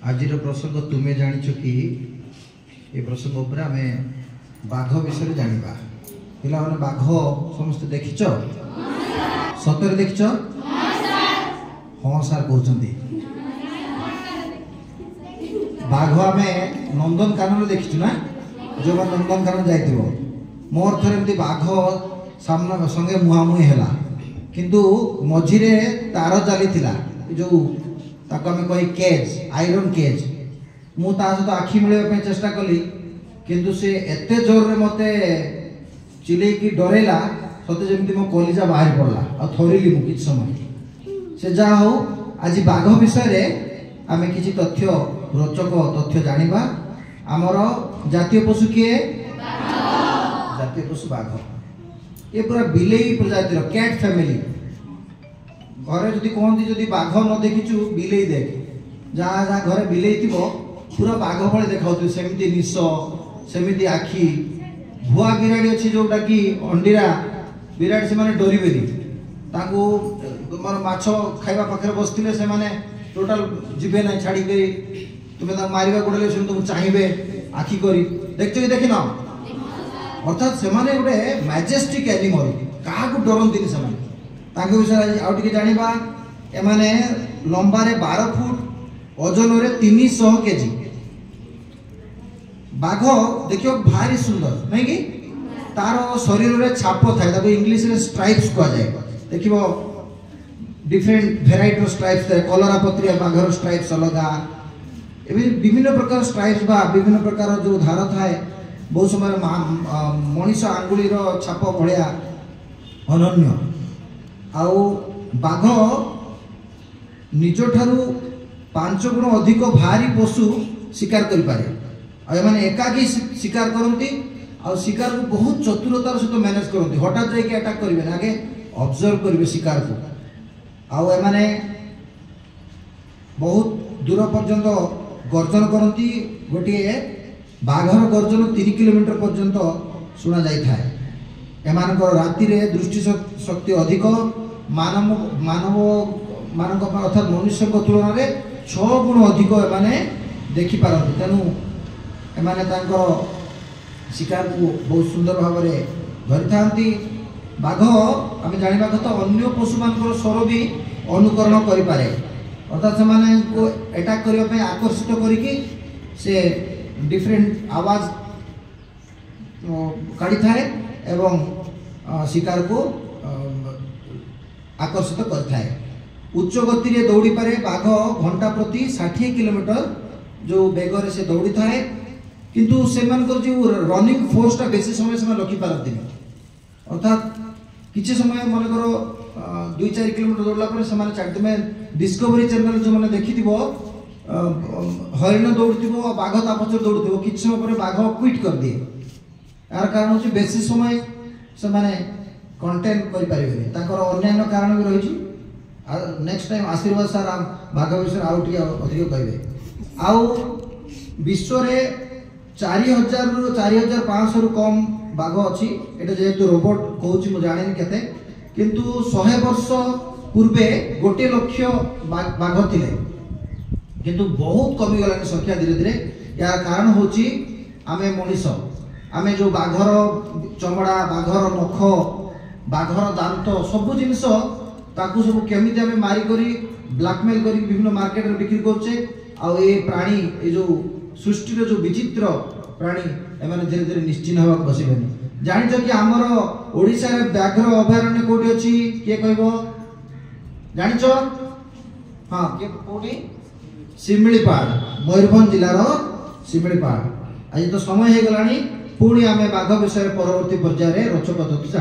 आज प्रसंग तुम्हें जानिछ कि ये प्रसंग उपर आमे बाघ विषय जानिबा। पिला माने बाघ समस्त देखिछ? सतरे देखिछ? हाँ सार कहउछंती। बाघ आमे नंदनकानन देखिछु ना, जो नंदनकानन जाइथिबो मोर थरे एमती बाघ सामना संगे मुहामुही हैला, किंतु मझिरे तार चलीथिला जो ताको हमें कही केज, आयरन केज। मु ता सहित आखि मिलवा पे चेष्टा कली, किंतु से एते जोर रे मते चिलेकी डरेला सते जेमती मो कलिजा बाहर पड़ला आ थरिली मु किछ समय। से जा हो आज बाघ विषय रे आमे किछि तथ्य रोचक तथ्य जानिबा। हमर जातीय पशु किए? जातीय पशु बाघ। ये पूरा बिलेई प्रजातिर कैट फैमिली। घरे जदि कहती जदि बाघ न देखिचु बिलेई देख, जहाँ जहाँ घरे बिलेई थी पूरा बाघ भले देखा सेमती निश सेमती आखि। भुआ बिराड़ी अच्छी जोटा कि अंडीरा बिराड़ी से माने डरबेनी, माछ खाइबा पाखे बसते से माने टोटाल जीवे ना छाड़ी तुम्हें मारिबा गोड़े तुम चाहिए आखि करी देखते कि देखिन। अर्थात से माने गोटे मैजेस्टिक एनिमल, क्या डरती से विषय आउ टे जाना। एमाने लंबारे 12 फुट, ओजन रे 300 केजी। बाघ देखियो भारी सुंदर नहीं कि तार शरीर रे छाप थाए, इंग्लिश रे स्ट्राइप्स कह जाए। देखिबो डिफरेंट भेराइटी स्ट्राइप्स थाए, कलरा पत्रिया बाघर स्ट्राइप्स अलगा, विभिन्न प्रकार स्ट्राइप्स बा विभिन्न प्रकार जो धार थाए। बहुत समय मनीष आंगुली छाप भलिया अनन्य। आउ बाघ निज ठारू 5 गुण अधिक भारी पशु शिकार करि पारे। आ एकाकी शिकार करती आ शिकार को बहुत चतुरतार सहित मैनेज करती। हठात जाके अटैक करेंगे, आगे ऑब्जर्व करेंगे शिकार को। आउ एमाने बहुत दूर पर्यंत गर्जन करती। गोटे बाघर गर्जन 3 किलोमीटर पर्यंत शुणा जाए। एमानकर राति रे दृष्टि शक्ति अधिक मानव अर्थात मनुष्य तुलन में 6 गुण अधिक एमाने देखि पारती। तेणु एमाने तांकर शिकार को बहुत सुंदर भाव में धरी थांती। बाघ आम जाना कथा अन्य पशु मान स्वर भी अनुकरण करि पारे। अर्थात से माने को अटैक करने आकर्षित करके से डिफरेंट आवाज काढ़ी थाए एवं शिकार को आकर्षित करथाए। उच्च गति रे दौड़ी पारे बाघ घंटा प्रति 60 किलोमीटर जो बेगर से दौड़ी थाए, किंतु सेमानकर जो रनिंग फोर्स टा बेसी समय से रखी पारती। अर्थात किसी समय मन कर 2-4 किलोमीटर दौड़ला पर से छाड़ी में डिस्कवरी चैनल जो मैंने देखी हरिण दौड़ी बाघ ता पचर दौड़ू, किसी समय पर बाघ क्विट कर दिए। यार कारण हूँ बेसी समय से कंटेन करें। अन्य कारण भी रही। नेक्स्ट टाइम आशीर्वाद सार बाघ विषय आउ टे अधिक कहे। आउ विश्व रे 4000 रु 4500 रु कम बाघ अच्छी। एटा जेहेतु रोबोट कहूँ मुझे जाने केते, किंतु 100 वर्ष पूर्वे 1 लाख बाघ थिले, किंतु बहुत कमी गलानी संख्या धीरे धीरे। यार कारण होची आमे मनीष, आमे जो बाघर चमड़ा, बाघर नख, बाघर दांत सब जिनस ताकू सब केमिति आमे मारी करी ब्लैकमेल करी विभिन्न मार्केट रे बिक्री करछे। आ ये प्राणी ये जो सृष्टि रो जो विचित्र प्राणी एमाने धीरे धीरे निश्चिन्न होगा बसिबेनी। जानिछ कि हमर ओडिसा रे व्याघ्र अभयारण्य कोठी अछि? के कहबो? जानिछ? हां के कोठी? शिमिलीपाल, मयूरभंज जिलार शिमिलीपाल। आज तो समय हो गलानी, पुणी आमे बाघ विषय परवर्ती पर्याय रोचक तथ्य